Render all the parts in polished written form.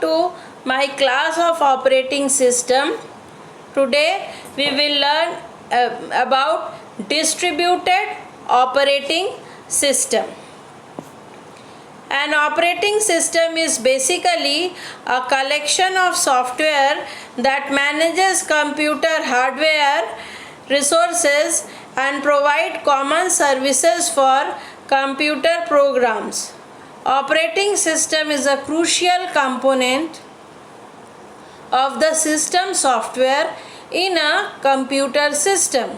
to my class of operating system. Today we will learn about distributed operating system. An operating system is basically a collection of software that manages computer hardware resources and provide common services for computer programs. Operating system is a crucial component of the system software in a computer system.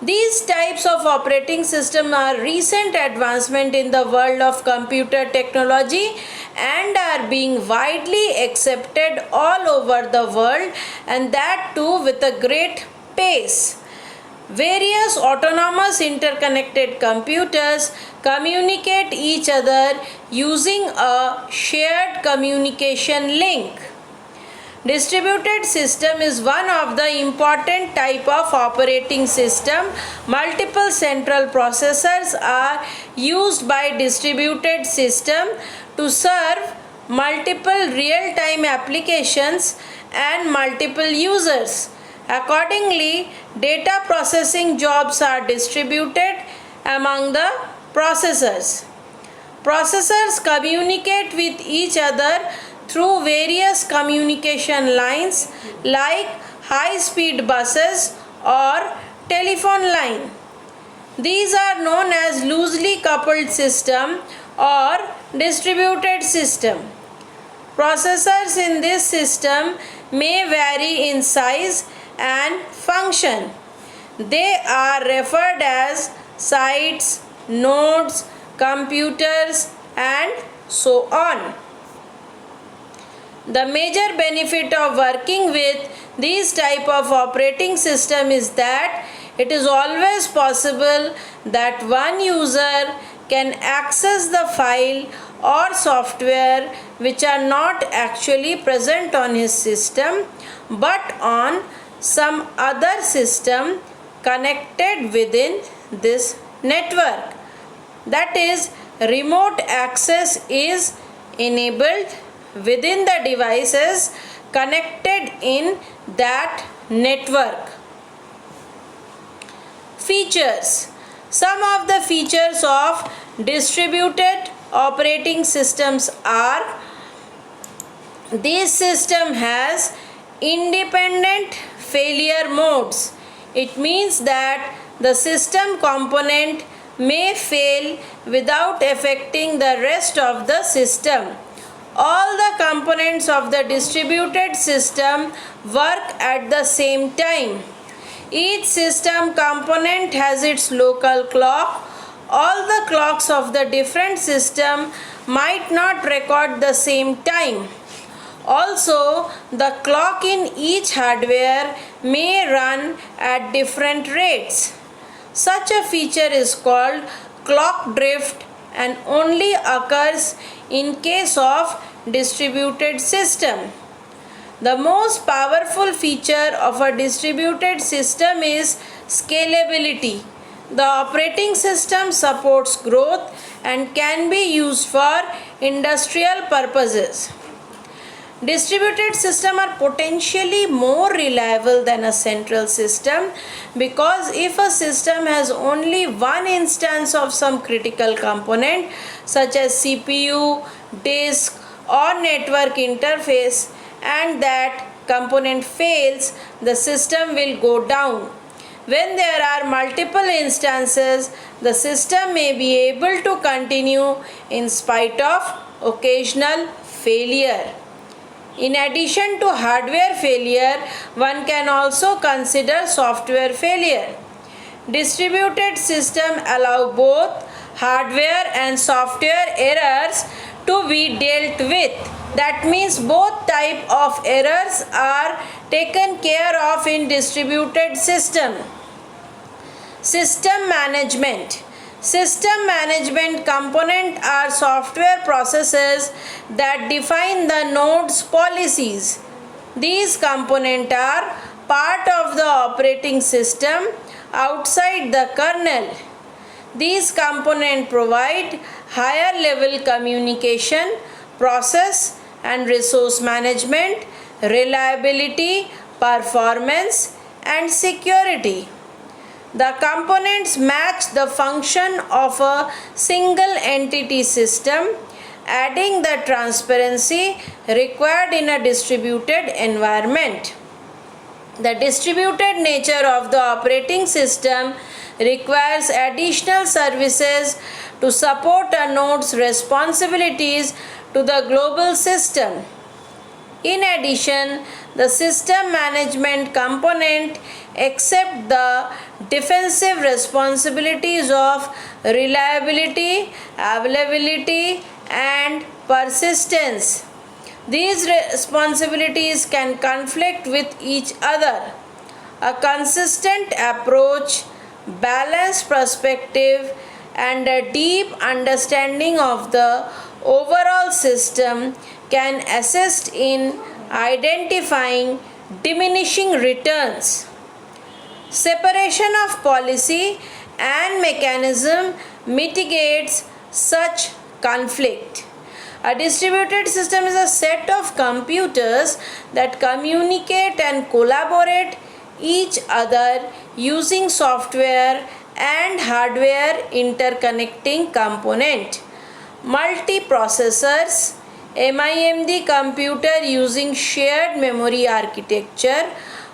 These types of operating system are recent advancement in the world of computer technology and are being widely accepted all over the world, and that too with a great pace. Various autonomous interconnected computers communicate each other using a shared communication link. Distributed system is one of the important type of operating system. Multiple central processors are used by distributed system to serve multiple real-time applications and multiple users. Accordingly, data processing jobs are distributed among the processors. Processors communicate with each other through various communication lines like high-speed buses or telephone line. These are known as loosely coupled system or distributed system. Processors in this system may vary in size and function. They are referred as sites, nodes, computers, and so on. The major benefit of working with these type of operating system is that it is always possible that one user can access the file or software which are not actually present on his system but on some other system connected within this network. That is, remote access is enabled within the devices connected in that network. Features. Some of the features of distributed operating systems are: this system has independent failure modes. It means that the system component may fail without affecting the rest of the system. All the components of the distributed system work at the same time. Each system component has its local clock. All the clocks of the different system might not record the same time. Also, the clock in each hardware may run at different rates. Such a feature is called clock drift and only occurs in case of distributed system. The most powerful feature of a distributed system is scalability. The operating system supports growth and can be used for industrial purposes. Distributed systems are potentially more reliable than a central system because if a system has only one instance of some critical component such as CPU, disk, or network interface and that component fails, the system will go down. When there are multiple instances, the system may be able to continue in spite of occasional failure. In addition to hardware failure, one can also consider software failure. Distributed systems allow both hardware and software errors to be dealt with. That means both type of errors are taken care of in distributed system. System management. System management component are software processes that define the node's policies. These components are part of the operating system outside the kernel. These components provide higher level communication, process and resource management, reliability, performance, and security. The components match the function of a single entity system, adding the transparency required in a distributed environment. The distributed nature of the operating system requires additional services to support a node's responsibilities to the global system. In addition, the system management component accepts the defensive responsibilities of reliability, availability, and persistence. These responsibilities can conflict with each other. A consistent approach, balanced perspective, and a deep understanding of the overall system can assist in identifying diminishing returns. Separation of policy and mechanism mitigates such conflict. A distributed system is a set of computers that communicate and collaborate each other using software and hardware interconnecting component. Multiprocessors, MIMD computer using shared memory architecture,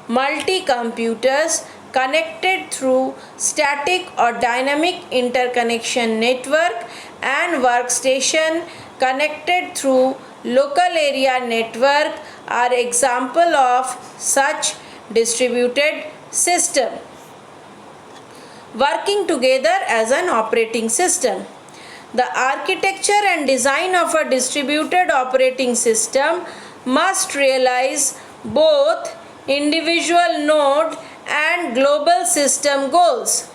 multi-computers connected through static or dynamic interconnection network, and workstation connected through local area network are example of such distributed system working together as an operating system. The architecture and design of a distributed operating system must realize both individual node and global system goals.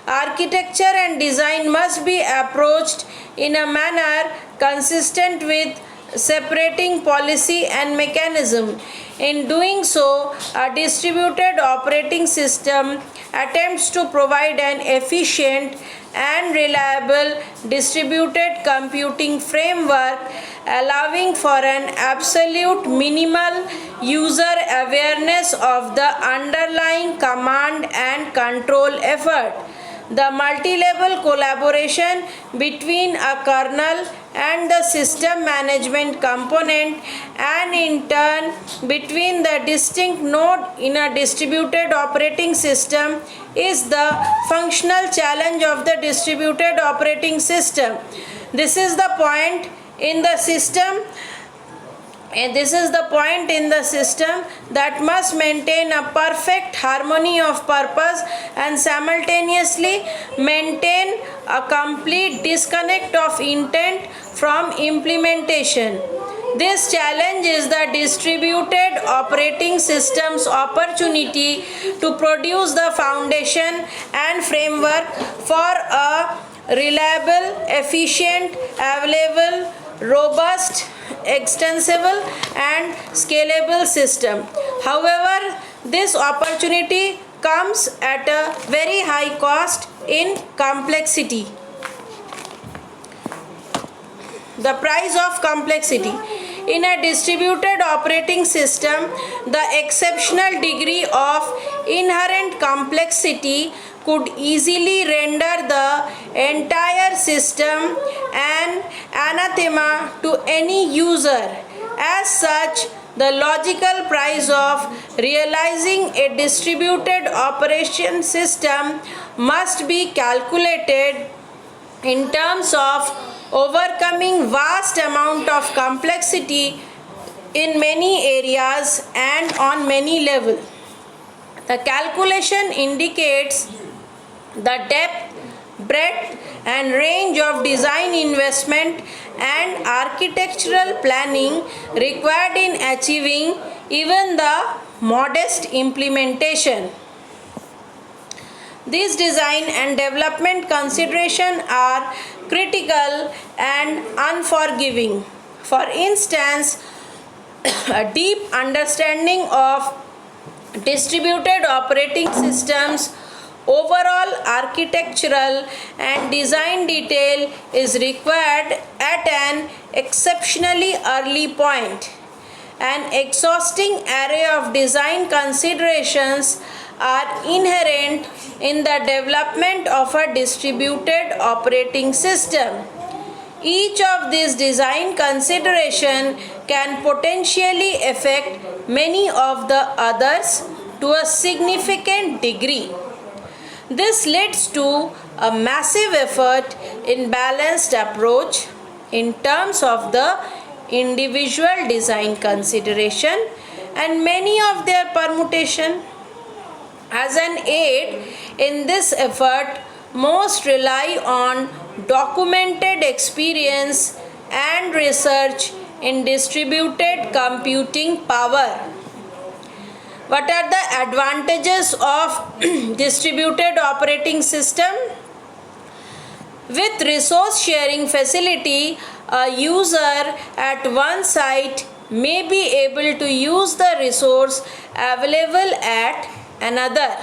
Architecture and design must be approached in a manner consistent with separating policy and mechanism. In doing so, a distributed operating system attempts to provide an efficient and reliable distributed computing framework, allowing for an absolute minimal user awareness of the underlying command and control effort. The multi-level collaboration between a kernel and the system management component, and in turn between the distinct node in a distributed operating system, is the functional challenge of the distributed operating system. This is the point in the system that must maintain a perfect harmony of purpose and simultaneously maintain a complete disconnect of intent from implementation. This challenge is the distributed operating system's opportunity to produce the foundation and framework for a reliable, efficient, available, robust, extensible, and scalable system. However, this opportunity comes at a very high cost in complexity. The price of complexity. In a distributed operating system, the exceptional degree of inherent complexity could easily render the entire system an anathema to any user. As such, the logical price of realizing a distributed operation system must be calculated in terms of overcoming vast amount of complexity in many areas and on many levels. The calculation indicates the depth, breadth, and range of design investment and architectural planning required in achieving even the modest implementation. These design and development considerations are critical and unforgiving. For instance, a deep understanding of distributed operating systems overall architectural and design detail is required at an exceptionally early point. An exhausting array of design considerations are inherent in the development of a distributed operating system. Each of these design considerations can potentially affect many of the others to a significant degree. This leads to a massive effort in balanced approach in terms of the individual design consideration and many of their permutation. As an aid in this effort, most rely on documented experience and research in distributed computing power. What are the advantages of distributed operating system? With resource sharing facility, a user at one site may be able to use the resource available at another.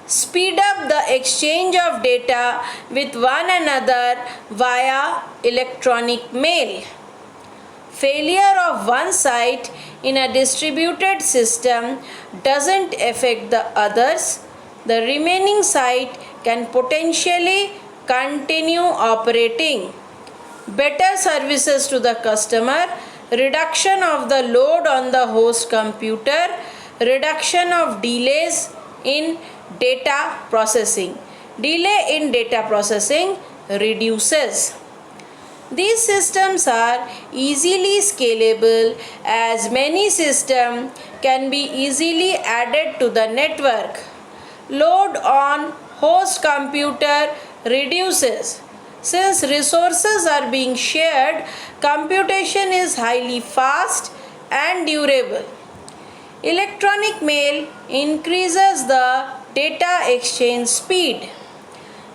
Speed up the exchange of data with one another via electronic mail. Failure of one site in a distributed system doesn't affect the others. The remaining site can potentially continue operating. Better services to the customer, reduction of the load on the host computer, reduction of delays in data processing. Delay in data processing reduces. These systems are easily scalable as many systems can be easily added to the network. Load on host computer reduces. Since resources are being shared, computation is highly fast and durable. Electronic mail increases the data exchange speed.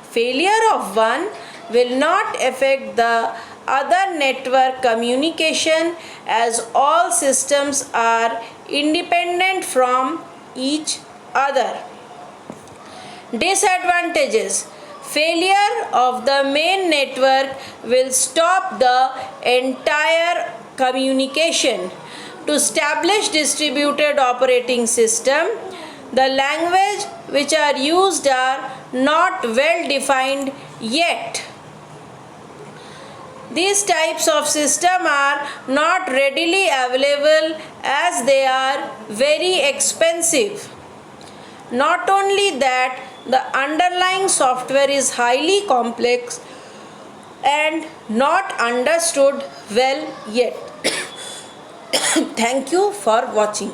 Failure of one will not affect the other network communication as all systems are independent from each other. Disadvantages: failure of the main network will stop the entire communication. To establish distributed operating system, the language which are used are not well defined yet. These types of system are not readily available as they are very expensive. Not only that, the underlying software is highly complex and not understood well yet. Thank you for watching.